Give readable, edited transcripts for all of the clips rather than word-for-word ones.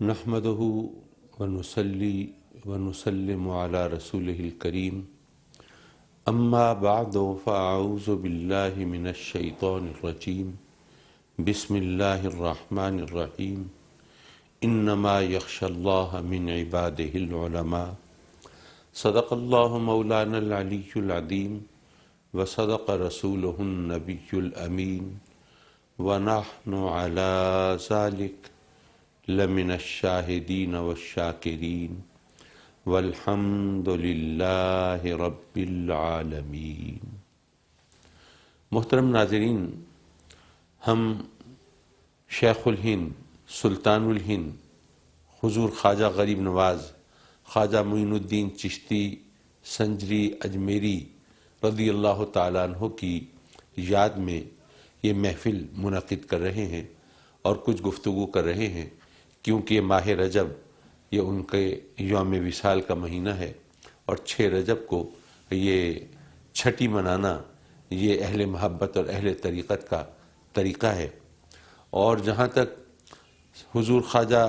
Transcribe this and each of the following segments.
نحمده ونصلي ونسلم على رسوله الكريم اما بعد فاعوذ بالله من الشيطان الرجيم بسم الله الرحمن الرحيم انما يخشى الله من عباده العلماء صدق الله مولانا العلي العظيم وصدق رسوله النبي الأمين ونحن على ذلك لمن الشاہدین والشاکرین والحمد للہ رب العالمین۔ محترم ناظرین، ہم شیخ الہند سلطان الہند حضور خواجہ غریب نواز خواجہ معین الدین چشتی سنجری اجمیری رضی اللہ تعالیٰ عنہ کی یاد میں یہ محفل منعقد کر رہے ہیں اور کچھ گفتگو کر رہے ہیں، کیونکہ یہ ماہ رجب یہ ان کے یوم وصال کا مہینہ ہے اور 6 رجب کو یہ چھٹی منانا یہ اہل محبت اور اہل طریقت کا طریقہ ہے۔ اور جہاں تک حضور خواجہ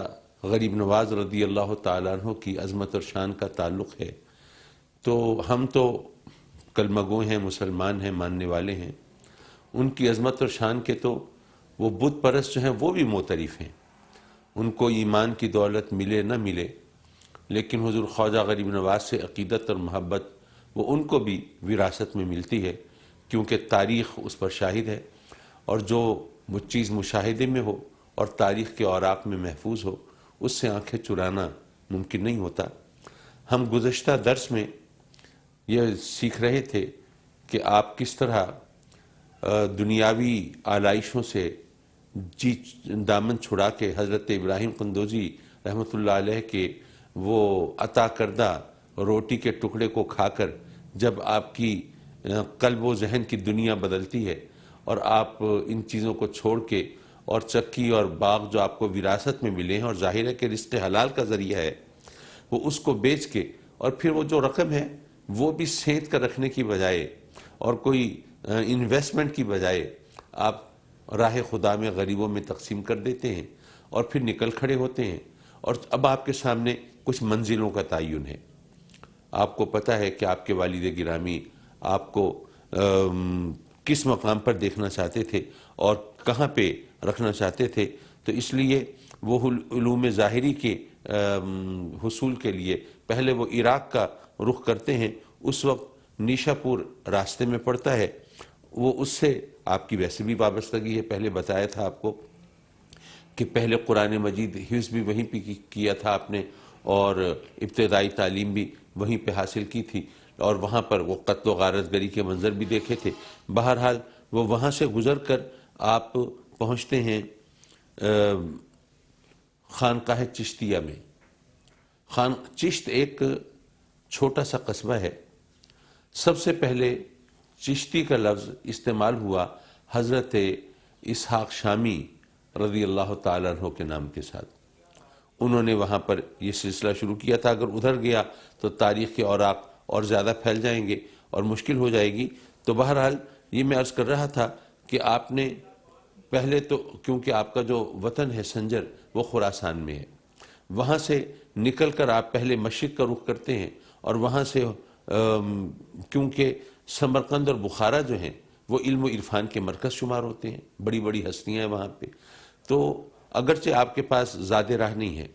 غریب نواز رضی اللہ تعالیٰ عنہ کی عظمت اور شان کا تعلق ہے، تو ہم تو کلمہ گو ہیں، مسلمان ہیں، ماننے والے ہیں۔ ان کی عظمت اور شان کے تو وہ بت پرست جو ہیں وہ بھی معترف ہیں، ان کو ایمان کی دولت ملے نہ ملے، لیکن حضور خواجہ غریب نواز سے عقیدت اور محبت وہ ان کو بھی وراثت میں ملتی ہے، کیونکہ تاریخ اس پر شاہد ہے، اور جو وہ چیز مشاہدے میں ہو اور تاریخ کے اوراق میں محفوظ ہو اس سے آنکھیں چرانا ممکن نہیں ہوتا۔ ہم گزشتہ درس میں یہ سیکھ رہے تھے کہ آپ کس طرح دنیاوی آلائشوں سے جی دامن چھڑا کے حضرت ابراہیم قندوزی رحمۃ اللہ علیہ کے وہ عطا کردہ روٹی کے ٹکڑے کو کھا کر جب آپ کی قلب و ذہن کی دنیا بدلتی ہے اور آپ ان چیزوں کو چھوڑ کے اور چکی اور باغ جو آپ کو وراثت میں ملے ہیں اور ظاہر ہے کہ رزق حلال کا ذریعہ ہے، وہ اس کو بیچ کے اور پھر وہ جو رقم ہے وہ بھی سینت کر رکھنے کی بجائے اور کوئی انویسٹمنٹ کی بجائے آپ راہ خدا میں غریبوں میں تقسیم کر دیتے ہیں اور پھر نکل کھڑے ہوتے ہیں، اور اب آپ کے سامنے کچھ منزلوں کا تعین ہے۔ آپ کو پتہ ہے کہ آپ کے والد گرامی آپ کو کس مقام پر دیکھنا چاہتے تھے اور کہاں پہ رکھنا چاہتے تھے، تو اس لیے وہ علوم ظاہری کے حصول کے لیے پہلے وہ عراق کا رخ کرتے ہیں۔ اس وقت نیشا پور راستے میں پڑتا ہے، وہ اس سے آپ کی ویسے بھی وابستگی ہے۔ پہلے بتایا تھا آپ کو کہ پہلے قرآن مجید حفظ بھی وہیں پہ کیا تھا آپ نے، اور ابتدائی تعلیم بھی وہیں پہ حاصل کی تھی، اور وہاں پر وہ قتل و غارت گری کے منظر بھی دیکھے تھے۔ بہرحال وہ وہاں سے گزر کر آپ پہنچتے ہیں خانقاہ چشتیہ میں۔ چشت ایک چھوٹا سا قصبہ ہے۔ سب سے پہلے چشتی کا لفظ استعمال ہوا حضرت اسحاق شامی رضی اللہ تعالیٰ عنہ کے نام کے ساتھ۔ انہوں نے وہاں پر یہ سلسلہ شروع کیا تھا۔ اگر ادھر گیا تو تاریخ کے اوراق اور زیادہ پھیل جائیں گے اور مشکل ہو جائے گی، تو بہرحال یہ میں عرض کر رہا تھا کہ آپ نے پہلے تو، کیونکہ آپ کا جو وطن ہے سنجر وہ خراسان میں ہے، وہاں سے نکل کر آپ پہلے مشرق کا رخ کرتے ہیں، اور وہاں سے کیونکہ سمرقند اور بخارا جو ہیں وہ علم و عرفان کے مرکز شمار ہوتے ہیں، بڑی بڑی ہستیاں ہیں وہاں پہ، تو اگرچہ آپ کے پاس زیادہ راہ نہیں ہے،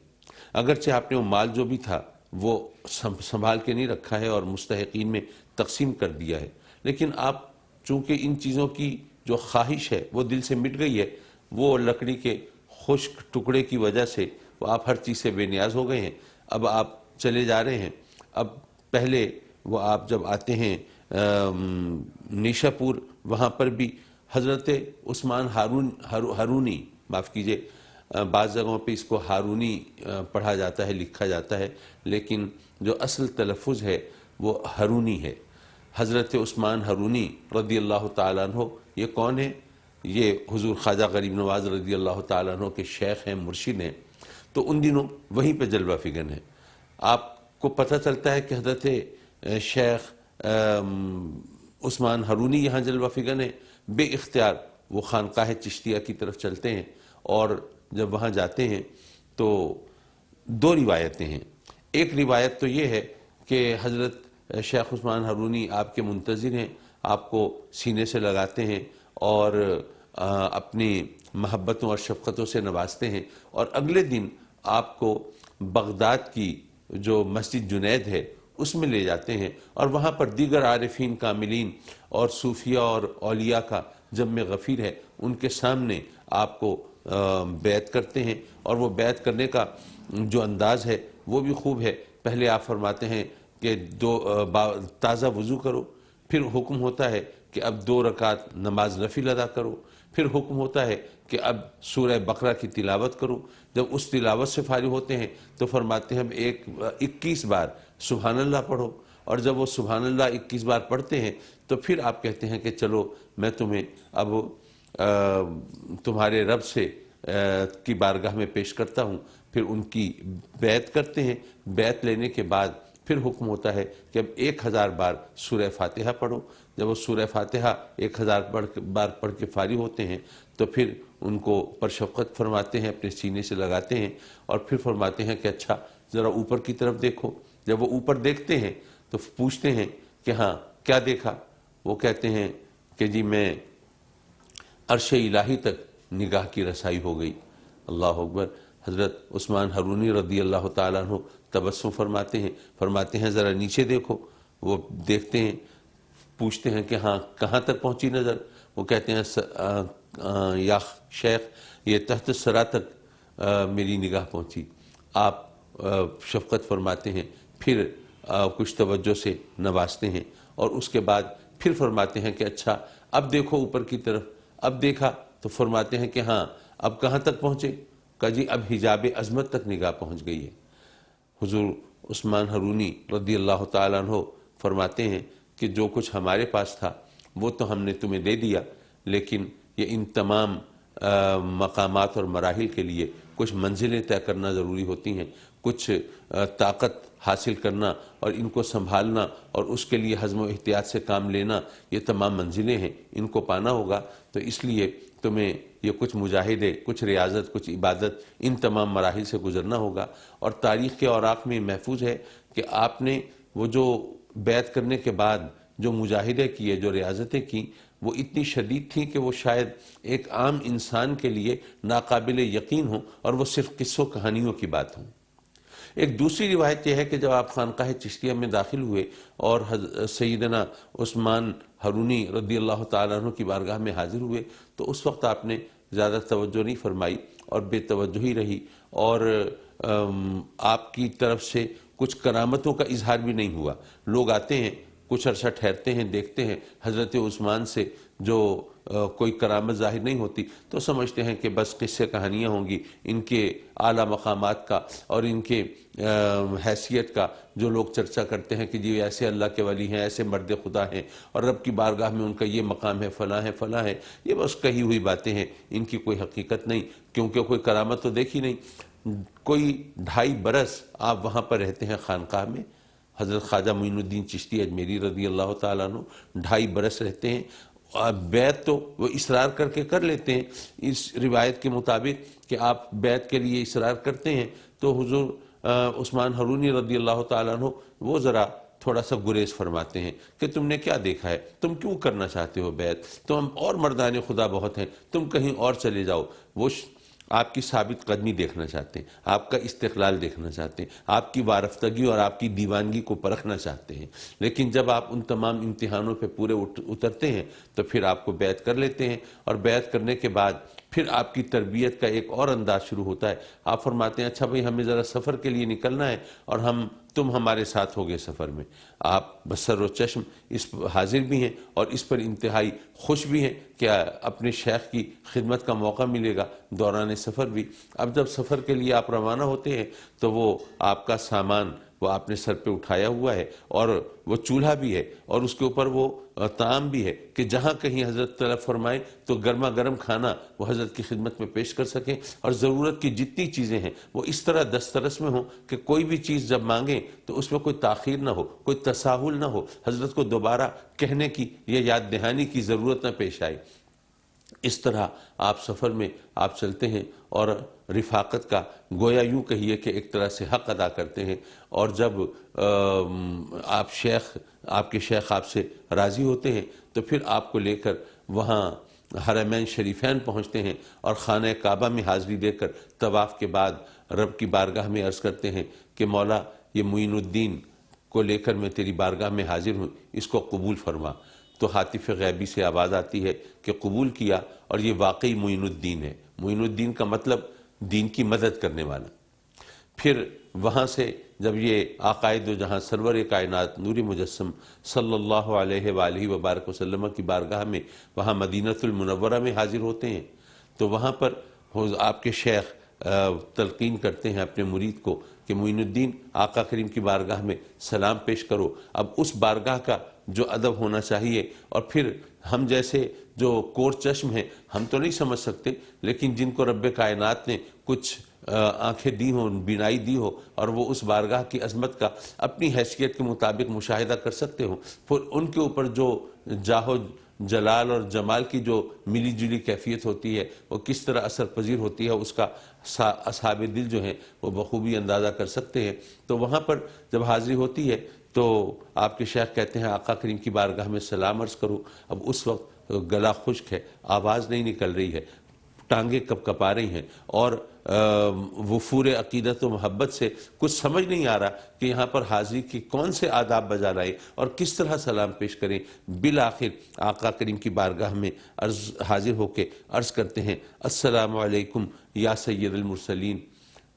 اگرچہ آپ نے وہ مال جو بھی تھا وہ سنبھال کے نہیں رکھا ہے اور مستحقین میں تقسیم کر دیا ہے، لیکن آپ چونکہ ان چیزوں کی جو خواہش ہے وہ دل سے مٹ گئی ہے، وہ لکڑی کے خشک ٹکڑے کی وجہ سے وہ آپ ہر چیز سے بے نیاز ہو گئے ہیں۔ اب آپ چلے جا رہے ہیں۔ اب پہلے وہ آپ جب آتے ہیں نیشا پور، وہاں پر بھی حضرت عثمان ہارونی، معاف کیجئے بعض جگہوں پہ اس کو ہارونی پڑھا جاتا ہے، لکھا جاتا ہے، لیکن جو اصل تلفظ ہے وہ ہارونی ہے۔ حضرت عثمان ہارونی رضی اللہ تعالیٰ عنہ یہ کون ہے؟ یہ حضور خواجہ غریب نواز رضی اللہ تعالیٰ عنہ کے شیخ ہیں، مرشد ہیں، تو ان دنوں وہیں پہ جلوہ فگن ہے۔ آپ کو پتہ چلتا ہے کہ حضرت شیخ عثمان ہارونی یہاں جلوہ فگن ہے، بے اختیار وہ خانقاہ چشتیہ کی طرف چلتے ہیں، اور جب وہاں جاتے ہیں تو دو روایتیں ہیں. ایک روایت تو یہ ہے کہ حضرت شیخ عثمان ہرونی آپ کے منتظر ہیں، آپ کو سینے سے لگاتے ہیں اور اپنی محبتوں اور شفقتوں سے نوازتے ہیں، اور اگلے دن آپ کو بغداد کی جو مسجد جنید ہے اس میں لے جاتے ہیں، اور وہاں پر دیگر عارفین کاملین اور صوفیہ اور اولیاء کا جمع غفیر ہے، ان کے سامنے آپ کو بیعت کرتے ہیں. اور وہ بیعت کرنے کا جو انداز ہے وہ بھی خوب ہے. پہلے آپ فرماتے ہیں کہ تازہ وضو کرو، پھر حکم ہوتا ہے کہ اب 2 رکعت نماز نفل ادا کرو، پھر حکم ہوتا ہے کہ اب سورہ بقرہ کی تلاوت کرو. جب اس تلاوت سے فارغ ہوتے ہیں تو فرماتے ہیں ہم 21 بار سبحان اللہ پڑھو، اور جب وہ سبحان اللہ 21 بار پڑھتے ہیں تو پھر آپ کہتے ہیں کہ چلو میں تمہیں اب تمہارے رب سے کی بارگاہ میں پیش کرتا ہوں. پھر ان کی بیعت کرتے ہیں. بیعت لینے کے بعد پھر حکم ہوتا ہے کہ اب 1000 بار سورہ فاتحہ پڑھو. جب وہ سورہ فاتحہ 1000 بار پڑھ کے فارغ ہوتے ہیں تو پھر ان کو پر شفقت فرماتے ہیں، اپنے سینے سے لگاتے ہیں، اور پھر فرماتے ہیں کہ اچھا ذرا اوپر کی طرف دیکھو. جب وہ اوپر دیکھتے ہیں تو پوچھتے ہیں کہ ہاں کیا دیکھا؟ وہ کہتے ہیں کہ جی میں عرش الہی تک نگاہ کی رسائی ہو گئی. اللہ اکبر. حضرت عثمان ہرونی رضی اللہ تعالیٰ عنہ تبسم فرماتے ہیں ذرا نیچے دیکھو. وہ دیکھتے ہیں، پوچھتے ہیں کہ ہاں کہاں تک پہنچی نظر؟ وہ کہتے ہیں یا شیخ یہ تحت الثری تک میری نگاہ پہنچی. آپ شفقت فرماتے ہیں، پھر کچھ توجہ سے نوازتے ہیں، اور اس کے بعد پھر فرماتے ہیں کہ اچھا اب دیکھو اوپر کی طرف. اب دیکھا تو فرماتے ہیں کہ ہاں اب کہاں تک پہنچے؟ کہ جی اب حجاب عظمت تک نگاہ پہنچ گئی ہے. حضور عثمان ہرونی رضی اللہ تعالیٰ عنہ فرماتے ہیں کہ جو کچھ ہمارے پاس تھا وہ تو ہم نے تمہیں دے دیا، لیکن یہ ان تمام مقامات اور مراحل کے لیے کچھ منزلیں طے کرنا ضروری ہوتی ہیں، کچھ طاقت حاصل کرنا اور ان کو سنبھالنا، اور اس کے لیے حزم و احتیاط سے کام لینا، یہ تمام منزلیں ہیں، ان کو پانا ہوگا. تو اس لیے تمہیں یہ کچھ مجاہدے، کچھ ریاضت، کچھ عبادت، ان تمام مراحل سے گزرنا ہوگا. اور تاریخ کے اوراق میں محفوظ ہے کہ آپ نے وہ جو بیعت کرنے کے بعد جو مجاہدے کیے، جو ریاضتیں کی، وہ اتنی شدید تھیں کہ وہ شاید ایک عام انسان کے لیے ناقابل یقین ہوں، اور وہ صرف قصوں کہانیوں کی بات ہوں. ایک دوسری روایت یہ ہے کہ جب آپ خانقاہ چشتیہ میں داخل ہوئے اور سیدنا عثمان ہرونی رضی اللہ تعالیٰ عنہ کی بارگاہ میں حاضر ہوئے تو اس وقت آپ نے زیادہ توجہ نہیں فرمائی اور بے توجہی رہی، اور آپ کی طرف سے کچھ کرامتوں کا اظہار بھی نہیں ہوا. لوگ آتے ہیں، کچھ عرصہ ٹھہرتے ہیں، دیکھتے ہیں حضرت عثمان سے جو کوئی کرامت ظاہر نہیں ہوتی تو سمجھتے ہیں کہ بس قصے کہانیاں ہوں گی. ان کے اعلیٰ مقامات کا اور ان کے حیثیت کا جو لوگ چرچا کرتے ہیں کہ جی ایسے اللہ کے ولی ہیں، ایسے مرد خدا ہیں، اور رب کی بارگاہ میں ان کا یہ مقام ہے، فلاں ہے، فلاں ہے، یہ بس کہی ہوئی باتیں ہیں، ان کی کوئی حقیقت نہیں، کیونکہ کوئی کرامت تو دیکھی نہیں. کوئی 2.5 برس آپ وہاں پر رہتے ہیں خانقاہ میں. حضرت خواجہ معین الدین چشتی اجمیری رضی اللہ تعالیٰ عنہ 2.5 برس رہتے ہیں. بیعت تو وہ اصرار کر کے کر لیتے ہیں، اس روایت کے مطابق کہ آپ بیعت کے لیے اصرار کرتے ہیں تو حضور عثمان ہرونی رضی اللہ تعالیٰ عنہ وہ ذرا تھوڑا سا گریز فرماتے ہیں کہ تم نے کیا دیکھا ہے، تم کیوں کرنا چاہتے ہو بیعت، تم اور مردان خدا بہت ہیں، تم کہیں اور چلے جاؤ. وہ آپ کی ثابت قدمی دیکھنا چاہتے ہیں، آپ کا استقلال دیکھنا چاہتے ہیں، آپ کی وارفتگی اور آپ کی دیوانگی کو پرکھنا چاہتے ہیں. لیکن جب آپ ان تمام امتحانوں پہ پورے اترتے ہیں تو پھر آپ کو بیعت کر لیتے ہیں، اور بیعت کرنے کے بعد پھر آپ کی تربیت کا ایک اور انداز شروع ہوتا ہے. آپ فرماتے ہیں اچھا بھئی ہمیں ذرا سفر کے لیے نکلنا ہے اور تم ہمارے ساتھ ہوگے سفر میں. آپ بسر و چشم اس حاضر بھی ہیں اور اس پر انتہائی خوش بھی ہیں کہ اپنے شیخ کی خدمت کا موقع ملے گا دوران سفر بھی. اب جب سفر کے لیے آپ روانہ ہوتے ہیں تو وہ آپ کا سامان وہ آپ نے سر پہ اٹھایا ہوا ہے، اور وہ چولہا بھی ہے، اور اس کے اوپر وہ طعام بھی ہے کہ جہاں کہیں حضرت طلب فرمائیں تو گرما گرم کھانا وہ حضرت کی خدمت میں پیش کر سکیں، اور ضرورت کی جتنی چیزیں ہیں وہ اس طرح دسترس میں ہوں کہ کوئی بھی چیز جب مانگیں تو اس میں کوئی تاخیر نہ ہو، کوئی تساہل نہ ہو، حضرت کو دوبارہ کہنے کی یا یاد دہانی کی ضرورت نہ پیش آئے. اس طرح آپ سفر میں آپ چلتے ہیں اور رفاقت کا گویا یوں کہیے کہ ایک طرح سے حق ادا کرتے ہیں، اور جب آپ کے شیخ آپ سے راضی ہوتے ہیں تو پھر آپ کو لے کر وہاں حرمین شریفین پہنچتے ہیں اور خانہ کعبہ میں حاضری دے کر طواف کے بعد رب کی بارگاہ میں عرض کرتے ہیں کہ مولا یہ معین الدین کو لے کر میں تیری بارگاہ میں حاضر ہوں، اس کو قبول فرما۔ تو ہاتف غیبی سے آواز آتی ہے کہ قبول کیا، اور یہ واقعی معین الدین ہے۔ معین الدین کا مطلب دین کی مدد کرنے والا۔ پھر وہاں سے جب یہ آقائے دو جہاں سرور کائنات نور مجسم صلی اللہ علیہ وآلہ وبارک وسلم کی بارگاہ میں وہاں مدینۃ المنورہ میں حاضر ہوتے ہیں، تو وہاں پر آپ کے شیخ تلقین کرتے ہیں اپنے مرید کو کہ معین الدین آقا کریم کی بارگاہ میں سلام پیش کرو۔ اب اس بارگاہ کا جو ادب ہونا چاہیے، اور پھر ہم جیسے جو کور چشم ہیں ہم تو نہیں سمجھ سکتے، لیکن جن کو رب کائنات نے کچھ آنکھیں دی ہوں، بینائی دی ہو، اور وہ اس بارگاہ کی عظمت کا اپنی حیثیت کے مطابق مشاہدہ کر سکتے ہوں، پھر ان کے اوپر جو جاہ جلال اور جمال کی جو ملی جلی کیفیت ہوتی ہے وہ کس طرح اثر پذیر ہوتی ہے، اس کا اصحاب دل جو ہیں وہ بخوبی اندازہ کر سکتے ہیں۔ تو وہاں پر جب حاضری ہوتی ہے تو آپ کے شیخ کہتے ہیں آقا کریم کی بارگاہ میں سلام عرض کرو۔ اب اس وقت گلا خشک ہے، آواز نہیں نکل رہی ہے، ٹانگیں کپ کپا رہی ہیں، اور وفور عقیدت و محبت سے کچھ سمجھ نہیں آ رہا کہ یہاں پر حاضری کی کون سے آداب بجا لائیں اور کس طرح سلام پیش کریں۔ بالآخر آقا کریم کی بارگاہ میں حاضر ہو کے عرض کرتے ہیں السلام علیکم یا سید المرسلین۔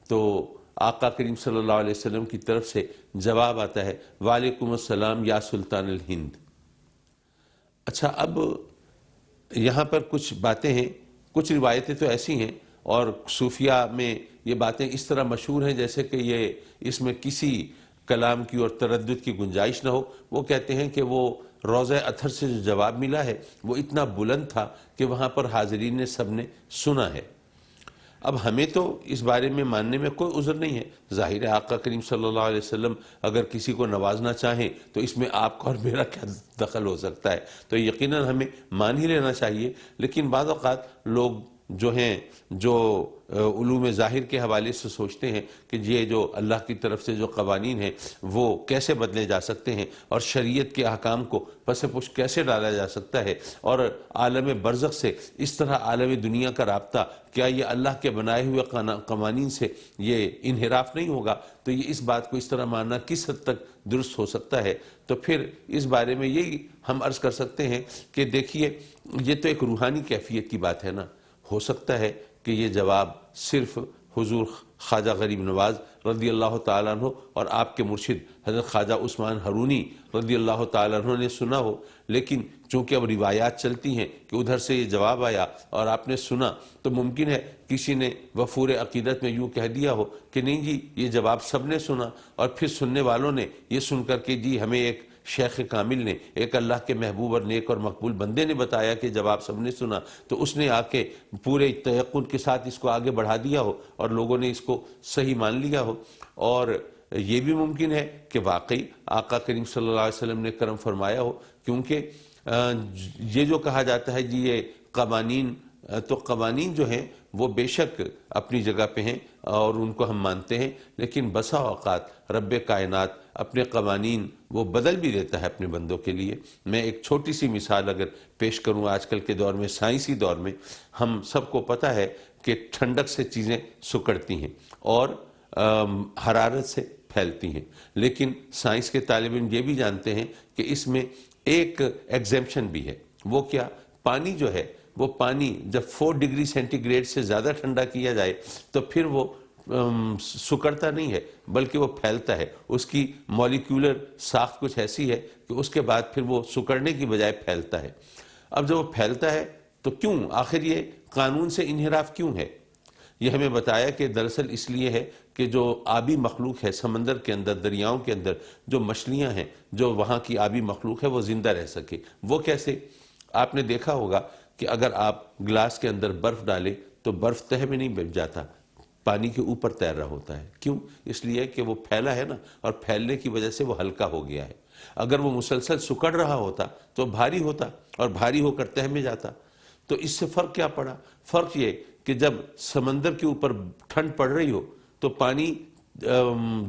تو آقا کریم صلی اللہ علیہ وسلم کی طرف سے جواب آتا ہے وعلیکم السلام یا سلطان الہند۔ اچھا، اب یہاں پر کچھ باتیں ہیں، کچھ روایتیں تو ایسی ہیں، اور صوفیہ میں یہ باتیں اس طرح مشہور ہیں جیسے کہ یہ اس میں کسی کلام کی اور تردد کی گنجائش نہ ہو۔ وہ کہتے ہیں کہ وہ روضہ اطہر سے جو جواب ملا ہے وہ اتنا بلند تھا کہ وہاں پر حاضرین نے سب نے سنا ہے۔ اب ہمیں تو اس بارے میں ماننے میں کوئی عذر نہیں ہے، ظاہر ہے آقا کریم صلی اللہ علیہ وسلم اگر کسی کو نوازنا چاہیں تو اس میں آپ کا اور میرا کیا دخل ہو سکتا ہے، تو یقیناً ہمیں مان ہی لینا چاہیے۔ لیکن بعض اوقات لوگ جو ہیں جو علوم ظاہر کے حوالے سے سوچتے ہیں کہ یہ جو اللہ کی طرف سے جو قوانین ہیں وہ کیسے بدلے جا سکتے ہیں، اور شریعت کے احکام کو پس پش کیسے ڈالا جا سکتا ہے، اور عالم برزخ سے اس طرح عالم دنیا کا رابطہ، کیا یہ اللہ کے بنائے ہوئے قوانین سے یہ انحراف نہیں ہوگا؟ تو یہ اس بات کو اس طرح ماننا کس حد تک درست ہو سکتا ہے؟ تو پھر اس بارے میں یہی ہم عرض کر سکتے ہیں کہ دیکھیے یہ تو ایک روحانی کیفیت کی بات ہے نا۔ ہو سکتا ہے کہ یہ جواب صرف حضور خواجہ غریب نواز رضی اللہ تعالیٰ عنہ اور آپ کے مرشد حضرت خواجہ عثمان ہرونی رضی اللہ تعالیٰ عنہ نے سنا ہو، لیکن چونکہ اب روایات چلتی ہیں کہ ادھر سے یہ جواب آیا اور آپ نے سنا، تو ممکن ہے کسی نے وفور عقیدت میں یوں کہہ دیا ہو کہ نہیں جی یہ جواب سب نے سنا، اور پھر سننے والوں نے یہ سن کر کہ جی ہمیں ایک شیخ کامل نے، ایک اللہ کے محبوب اور نیک اور مقبول بندے نے بتایا کہ جواب سب نے سنا، تو اس نے آ کے پورے تیقن کے ساتھ اس کو آگے بڑھا دیا ہو اور لوگوں نے اس کو صحیح مان لیا ہو۔ اور یہ بھی ممکن ہے کہ واقعی آقا کریم صلی اللہ علیہ وسلم نے کرم فرمایا ہو، کیونکہ یہ جو کہا جاتا ہے جی یہ قوانین، تو قوانین جو ہیں وہ بے شک اپنی جگہ پہ ہیں اور ان کو ہم مانتے ہیں، لیکن بسا اوقات رب کائنات اپنے قوانین وہ بدل بھی دیتا ہے اپنے بندوں کے لیے۔ میں ایک چھوٹی سی مثال اگر پیش کروں، آج کل کے دور میں، سائنسی دور میں، ہم سب کو پتہ ہے کہ ٹھنڈک سے چیزیں سکڑتی ہیں اور حرارت سے پھیلتی ہیں، لیکن سائنس کے طالب علم یہ بھی جانتے ہیں کہ اس میں ایک ایگزیمپشن بھی ہے۔ وہ کیا؟ پانی جو ہے، وہ پانی جب 4 ڈگری سینٹی گریڈ سے زیادہ ٹھنڈا کیا جائے تو پھر وہ سکڑتا نہیں ہے بلکہ وہ پھیلتا ہے۔ اس کی مولیکولر ساخت کچھ ایسی ہے کہ اس کے بعد پھر وہ سکڑنے کی بجائے پھیلتا ہے۔ اب جب وہ پھیلتا ہے تو کیوں؟ آخر یہ قانون سے انحراف کیوں ہے؟ یہ ہمیں بتایا کہ دراصل اس لیے ہے کہ جو آبی مخلوق ہے سمندر کے اندر، دریاؤں کے اندر جو مچھلیاں ہیں، جو وہاں کی آبی مخلوق ہے، وہ زندہ رہ سکے۔ وہ کیسے؟ آپ نے دیکھا ہوگا کہ اگر آپ گلاس کے اندر برف ڈالیں تو برف تہہ میں نہیں بیٹھ جاتا، پانی کے اوپر تیر رہا ہوتا ہے۔ کیوں؟ اس لیے کہ وہ پھیلا ہے نا، اور پھیلنے کی وجہ سے وہ ہلکا ہو گیا ہے۔ اگر وہ مسلسل سکڑ رہا ہوتا تو بھاری ہوتا، اور بھاری ہو کر تہہ میں جاتا۔ تو اس سے فرق کیا پڑا؟ فرق یہ کہ جب سمندر کے اوپر ٹھنڈ پڑ رہی ہو تو پانی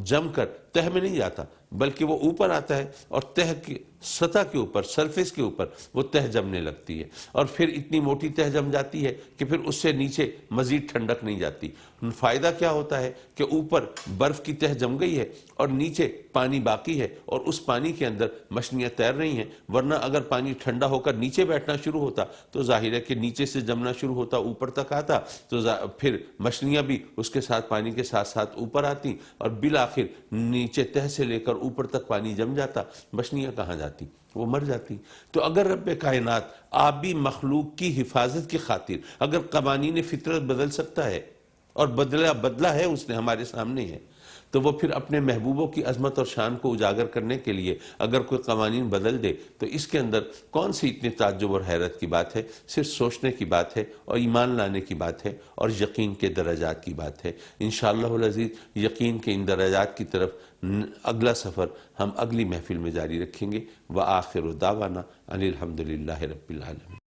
جم کر تہ میں نہیں جاتا، بلکہ وہ اوپر آتا ہے اور تہ کی سطح کے اوپر، سرفیس کے اوپر وہ تہ جمنے لگتی ہے، اور پھر اتنی موٹی تہ جم جاتی ہے کہ پھر اس سے نیچے مزید ٹھنڈک نہیں جاتی۔ فائدہ کیا ہوتا ہے کہ اوپر برف کی تہ جم گئی ہے اور نیچے پانی باقی ہے، اور اس پانی کے اندر مچھلیاں تیر رہی ہیں، ورنہ اگر پانی ٹھنڈا ہو کر نیچے بیٹھنا شروع ہوتا تو ظاہر ہے کہ نیچے سے جمنا شروع ہوتا، اوپر تک آتا، تو پھر مچھلیاں بھی اس کے ساتھ پانی کے ساتھ ساتھ اوپر آتی، اور بالآخر نیچے تہ سے لے کر اوپر تک پانی جم جاتا، مچھلیاں کہاں جاتی؟ وہ مر جاتی۔ تو اگر رب کائنات آبی مخلوق کی حفاظت کی خاطر اگر قوانین فطرت بدل سکتا ہے، اور بدلا ہے اس نے، ہمارے سامنے ہے، تو وہ پھر اپنے محبوبوں کی عظمت اور شان کو اجاگر کرنے کے لیے اگر کوئی قوانین بدل دے تو اس کے اندر کون سی اتنی تعجب اور حیرت کی بات ہے؟ صرف سوچنے کی بات ہے، اور ایمان لانے کی بات ہے، اور یقین کے درجات کی بات ہے۔ انشاءاللہ العزیز یقین کے ان درجات کی طرف اگلا سفر ہم اگلی محفل میں جاری رکھیں گے۔ وآخر دعوانا ان الحمدللہ رب العالمین۔